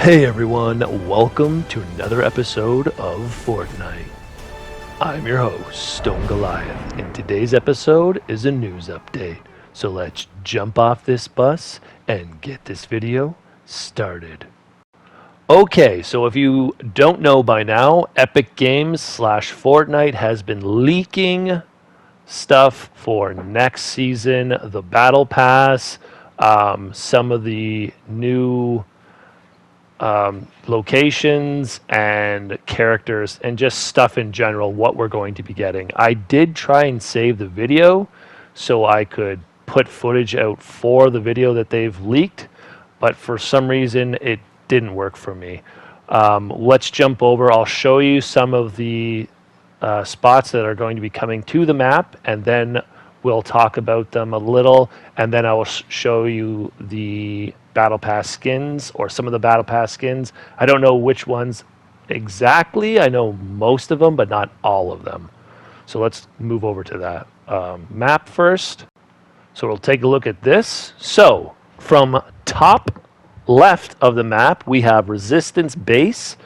Hey everyone, welcome to another episode of Fortnite. I'm your host, Stone Goliath, and today's episode is a news update. So let's jump off this bus and get this video started. Okay, so if you don't know by now, Epic Games / Fortnite has been leaking stuff for next season, the Battle Pass, some of the new locations and characters and just stuff in general, what we're going to be getting. I did try and save the video so I could put footage out for the video that they've leaked, but for some reason it didn't work for me. Let's jump over. I'll show you some of the spots that are going to be coming to the map, and then we'll talk about them a little, and then I will show you the Battle Pass skins, or some of the Battle Pass skins. I don't know which ones exactly. I know most of them, but not all of them. So let's move over to that map first. So we'll take a look at this. So from top left of the map, we have Resistance Base.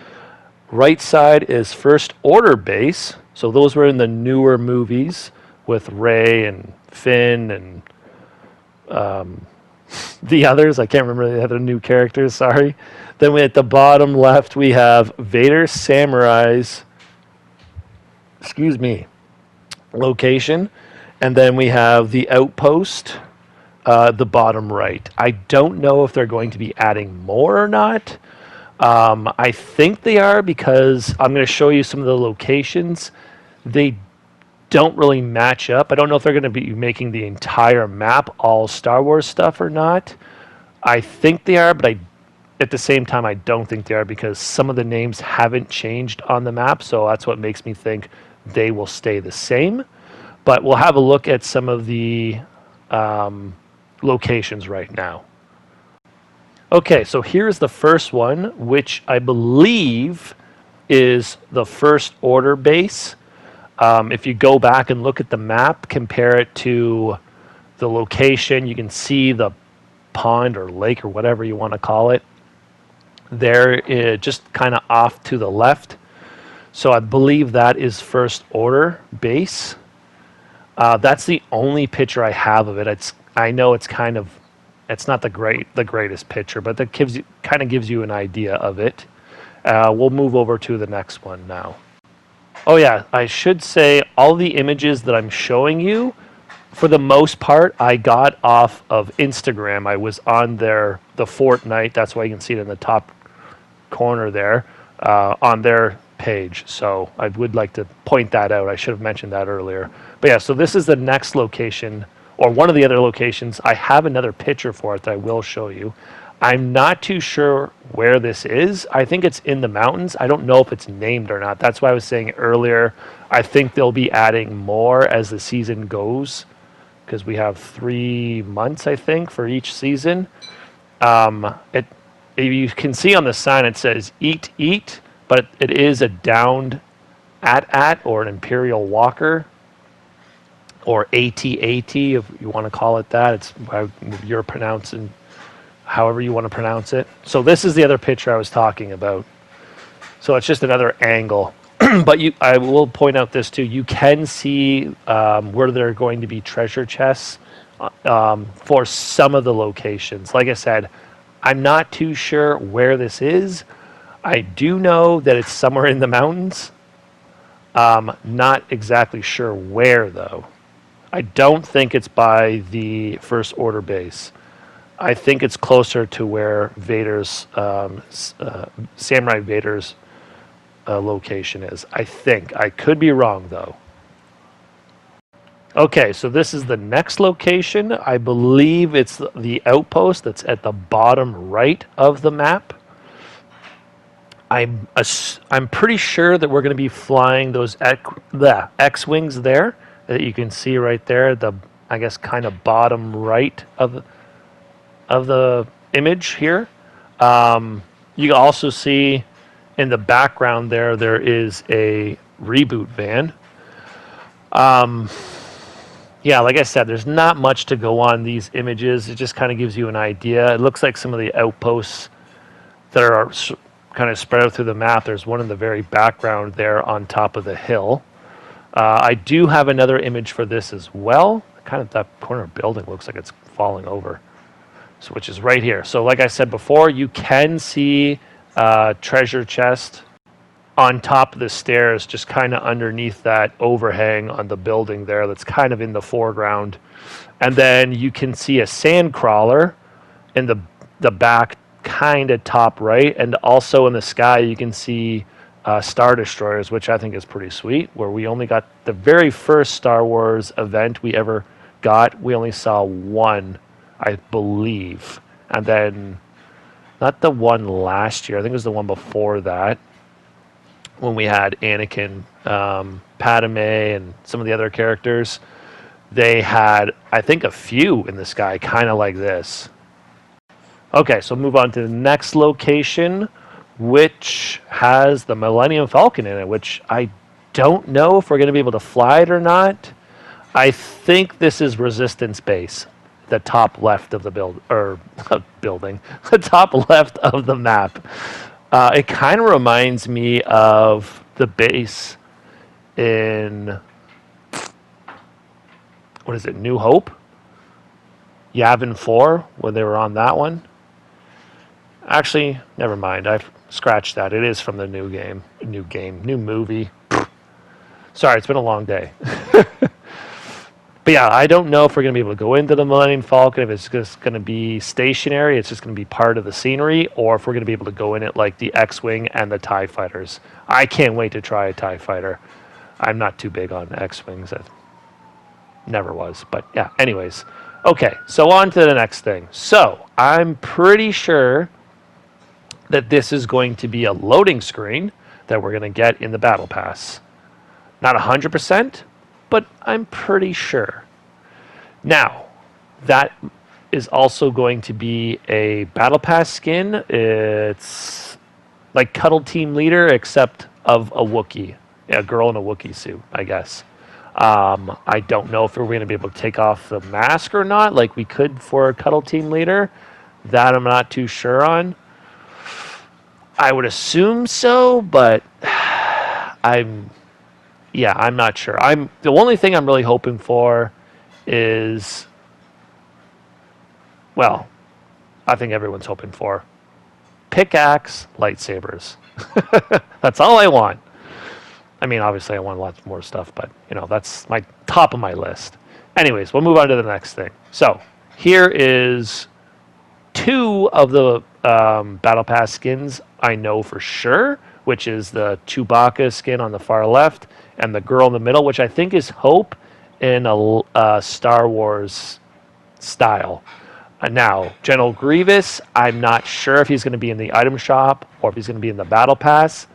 Right side is First Order Base. So those were in the newer movies with Rey and Finn and the others. I can't remember the other new characters, sorry. Then at the bottom left, we have Vader Samurai's, location. And then we have the Outpost, the bottom right. I don't know if they're going to be adding more or not. I think they are, because I'm going to show you some of the locations. They don't really match up. I don't know if they're going to be making the entire map all Star Wars stuff or not. I think they are, but at the same time, I don't think they are, because some of the names haven't changed on the map, so that's what makes me think they will stay the same. But we'll have a look at some of the locations right now. Okay, so here's the first one, which I believe is the First Order base. If you go back and look at the map, compare it to the location, you can see the pond or lake or whatever you want to call it. There, just kind of off to the left. So I believe that is First Order base. That's the only picture I have of it. I know it's not the greatest picture, but that kind of gives you an idea of it. We'll move over to the next one now. Oh yeah, I should say all the images that I'm showing you, for the most part, I got off of Instagram. I was on the Fortnite, that's why you can see it in the top corner there, on their page. So I would like to point that out. I should have mentioned that earlier. But yeah, so this is the next location, or one of the other locations. I have another picture for it that I will show you. I'm not too sure where this is. I think it's in the mountains. I don't know if it's named or not. That's why I was saying earlier, I think they'll be adding more as the season goes, because we have 3 months, I think, for each season. You can see on the sign it says eat, but it is a downed AT-AT, or an Imperial Walker, or AT-AT, if you want to call it that. It's how you're pronouncing, however you want to pronounce it. So this is the other picture I was talking about. So it's just another angle. But I will point out this too. You can see where there are going to be treasure chests for some of the locations. Like I said, I'm not too sure where this is. I do know that it's somewhere in the mountains. Not exactly sure where, though. I don't think it's by the First Order base. I think it's closer to where Vader's, Samurai Vader's location is. I think. I could be wrong, though. Okay, so this is the next location. I believe it's the outpost that's at the bottom right of the map. I'm pretty sure that we're going to be flying those X-Wings there, that you can see right there, the, I guess, kind of bottom right of the image here. You can also see in the background there is a reboot van. Yeah, like I said, there's not much to go on these images. It just kind of gives you an idea. It looks like some of the outposts that are kind of spread out through the map. There's one in the very background there on top of the hill. I do have another image for this as well. Kind of that corner building looks like it's falling over, so, which is right here. So like I said before, you can see treasure chest on top of the stairs, just kind of underneath that overhang on the building there that's kind of in the foreground. And then you can see a sand crawler in the back, kind of top right. And also in the sky, you can see Star Destroyers, which I think is pretty sweet, where we only got the very first Star Wars event we ever got. We only saw one, I believe. And then, not the one last year, I think it was the one before that, when we had Anakin, Padme, and some of the other characters. They had, I think, a few in the sky, kind of like this. Okay, so move on to the next location, which has the Millennium Falcon in it, which I don't know if we're going to be able to fly it or not. I think this is Resistance Base, the top left of the building, the top left of the map. It kind of reminds me of the base in, what is it, New Hope? Yavin 4, when they were on that one. Actually, never mind. I've scratched that. It is from the new movie. Sorry, it's been a long day. But yeah, I don't know if we're going to be able to go into the Millennium Falcon, if it's just going to be stationary, it's just going to be part of the scenery, or if we're going to be able to go in it like the X-Wing and the TIE Fighters. I can't wait to try a TIE Fighter. I'm not too big on X-Wings. I never was. But yeah, anyways. Okay, so on to the next thing. So I'm pretty sure that this is going to be a loading screen that we're going to get in the Battle Pass. Not 100%, but I'm pretty sure. Now, that is also going to be a Battle Pass skin. It's like Cuddle Team Leader, except of a Wookiee. A girl in a Wookiee suit, I guess. I don't know if we're going to be able to take off the mask or not, like we could for a Cuddle Team Leader. That I'm not too sure on. I would assume so, but I'm not sure. The only thing I'm really hoping for is, well, I think everyone's hoping for pickaxe lightsabers. That's all I want. I mean, obviously I want lots more stuff, but that's my top of my list. Anyways, we'll move on to the next thing. So here is 2 of the Battle Pass skins I know for sure, which is the Chewbacca skin on the far left and the girl in the middle, which I think is Hope in a Star Wars style. Now, General Grievous, I'm not sure if he's going to be in the item shop or if he's going to be in the Battle Pass,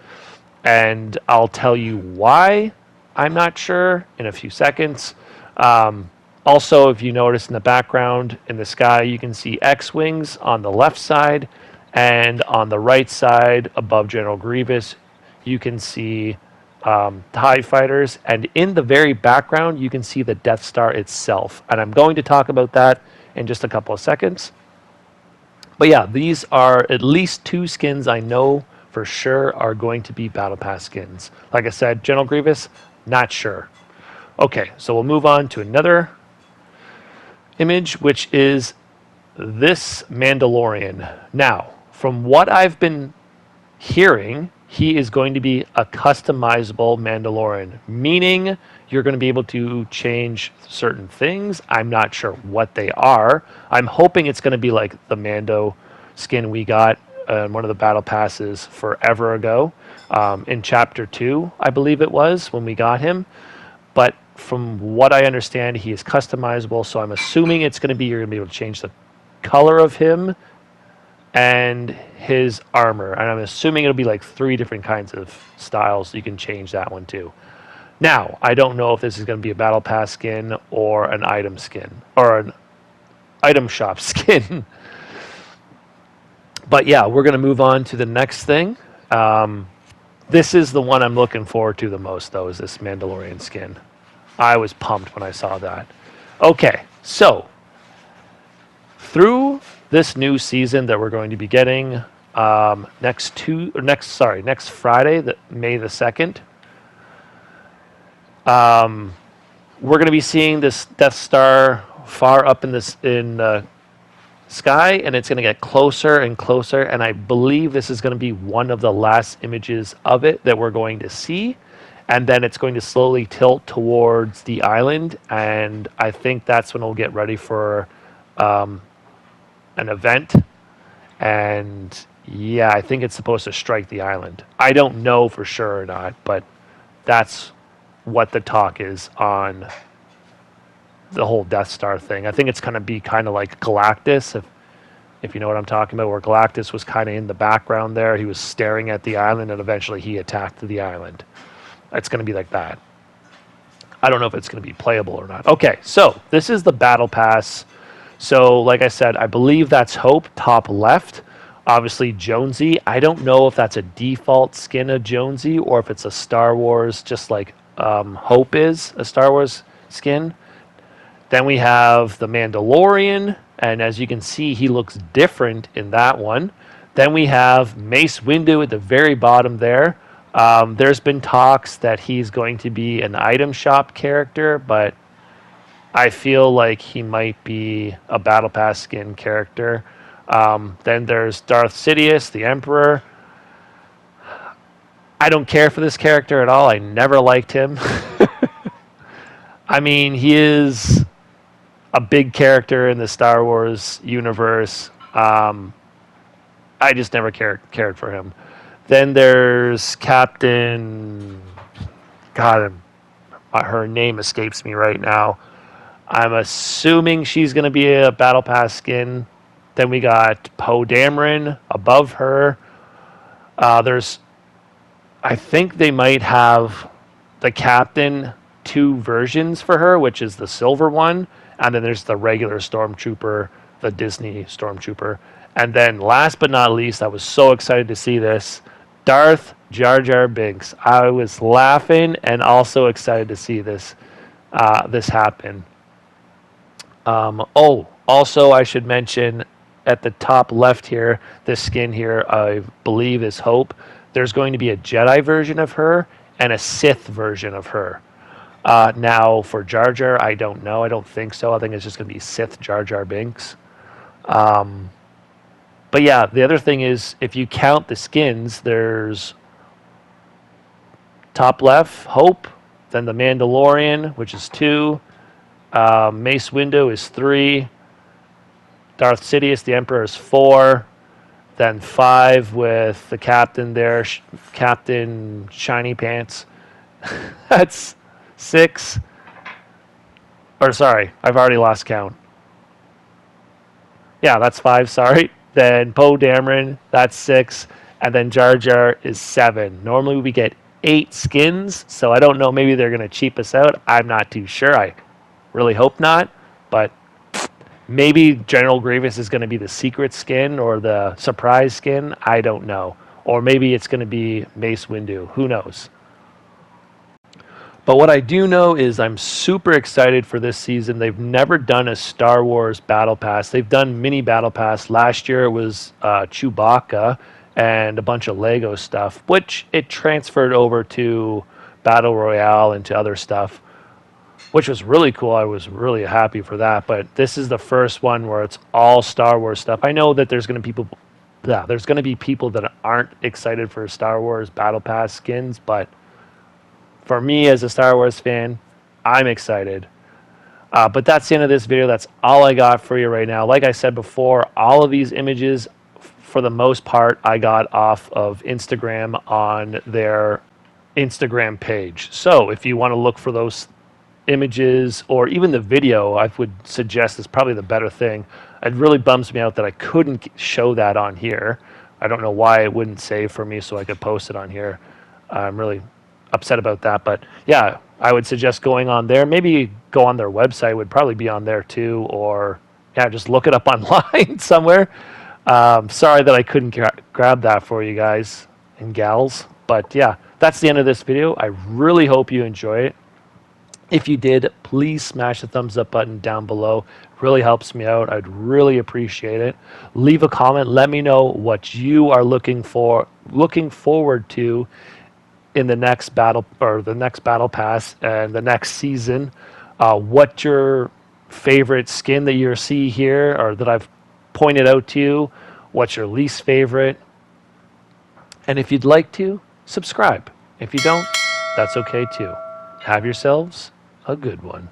and I'll tell you why I'm not sure in a few seconds. Also, if you notice in the background in the sky, you can see X-Wings on the left side, and on the right side above General Grievous, you can see TIE Fighters, and in the very background, you can see the Death Star itself. And I'm going to talk about that in just a couple of seconds. But yeah, these are at least 2 skins I know for sure are going to be Battle Pass skins. Like I said, General Grievous, not sure. Okay, so we'll move on to another image, which is this Mandalorian. Now, from what I've been hearing, he is going to be a customizable Mandalorian, meaning you're going to be able to change certain things. I'm not sure what they are. I'm hoping it's going to be like the Mando skin we got in one of the battle passes forever ago, in Chapter 2, I believe it was, when we got him. But from what I understand, he is customizable, so I'm assuming it's going to be, you're going to be able to change the color of him and his armor. And I'm assuming it'll be like 3 different kinds of styles. You can change that one too. Now, I don't know if this is going to be a Battle Pass skin or an item skin, or an item shop skin. But yeah, we're going to move on to the next thing. This is the one I'm looking forward to the most, though, is this Mandalorian skin. I was pumped when I saw that. Okay, so through this new season that we're going to be getting, next Friday, May the 2nd. We're going to be seeing this Death Star far up in the sky, and it's going to get closer and closer. And I believe this is going to be one of the last images of it that we're going to see. And then it's going to slowly tilt towards the island, and I think that's when we'll get ready for an event. And yeah, I think it's supposed to strike the island. I don't know for sure or not, but that's what the talk is on the whole Death Star thing. I think it's going to be kind of like Galactus, if you know what I'm talking about, where Galactus was kind of in the background there. He was staring at the island, and eventually he attacked the island. It's going to be like that. I don't know if it's going to be playable or not. Okay, so this is the Battle Pass. So, like I said, I believe that's Hope, top left. Obviously, Jonesy. I don't know if that's a default skin of Jonesy or if it's a Star Wars, just like Hope is a Star Wars skin. Then we have the Mandalorian, and as you can see, he looks different in that one. Then we have Mace Windu at the very bottom there. There's been talks that he's going to be an item shop character, but I feel like he might be a Battle Pass skin character. Then there's Darth Sidious, the Emperor. I don't care for this character at all. I never liked him. I mean, he is a big character in the Star Wars universe. I just never cared for him. Then there's Captain... God, her name escapes me right now. I'm assuming she's going to be a Battle Pass skin. Then we got Poe Dameron above her. I think they might have the Captain 2 versions for her, which is the silver one. And then there's the regular Stormtrooper, the Disney Stormtrooper. And then last but not least, I was so excited to see this, Darth Jar Jar Binks. I was laughing and also excited to see this happen. Also I should mention at the top left here, this skin here, I believe is Hope. There's going to be a Jedi version of her and a Sith version of her. Now for Jar Jar, I don't know. I don't think so. I think it's just going to be Sith Jar Jar Binks. But yeah, the other thing is, if you count the skins, there's top left, Hope, then the Mandalorian, which is 2, Mace Windu is 3, Darth Sidious, the Emperor, is 4, then 5 with the Captain there, Captain Shiny Pants. That's 6. Or sorry, I've already lost count. Yeah, that's 5, sorry. Then Poe Dameron, that's 6. And then Jar Jar is 7. Normally we get 8 skins, so I don't know. Maybe they're going to cheap us out. I'm not too sure. I really hope not. But maybe General Grievous is going to be the secret skin or the surprise skin. I don't know. Or maybe it's going to be Mace Windu. Who knows? But what I do know is I'm super excited for this season. They've never done a Star Wars Battle Pass. They've done mini Battle Pass. Last year it was Chewbacca and a bunch of Lego stuff, which it transferred over to Battle Royale and to other stuff, which was really cool. I was really happy for that. But this is the first one where it's all Star Wars stuff. I know that there's going to be people that aren't excited for Star Wars Battle Pass skins, but for me as a Star Wars fan, I'm excited. But that's the end of this video. That's all I got for you right now. Like I said before, all of these images, for the most part, I got off of Instagram on their Instagram page. So if you want to look for those images or even the video, I would suggest is probably the better thing. It really bums me out that I couldn't show that on here. I don't know why it wouldn't save for me so I could post it on here. I'm really upset about that, but yeah, I would suggest going on there. Maybe go on their website, would probably be on there too, or yeah, just look it up online somewhere. Sorry that I couldn't grab that for you guys and gals, but yeah, that's the end of this video. I really hope you enjoy it. If you did, please smash the thumbs up button down below. Really helps me out. I'd really appreciate it. Leave a comment. Let me know what you are looking forward to in the next battle or the next battle pass and the next season. What your favorite skin that you see here or that I've pointed out to you? What's your least favorite? And if you'd like to, subscribe. If you don't, that's okay too. Have yourselves a good one.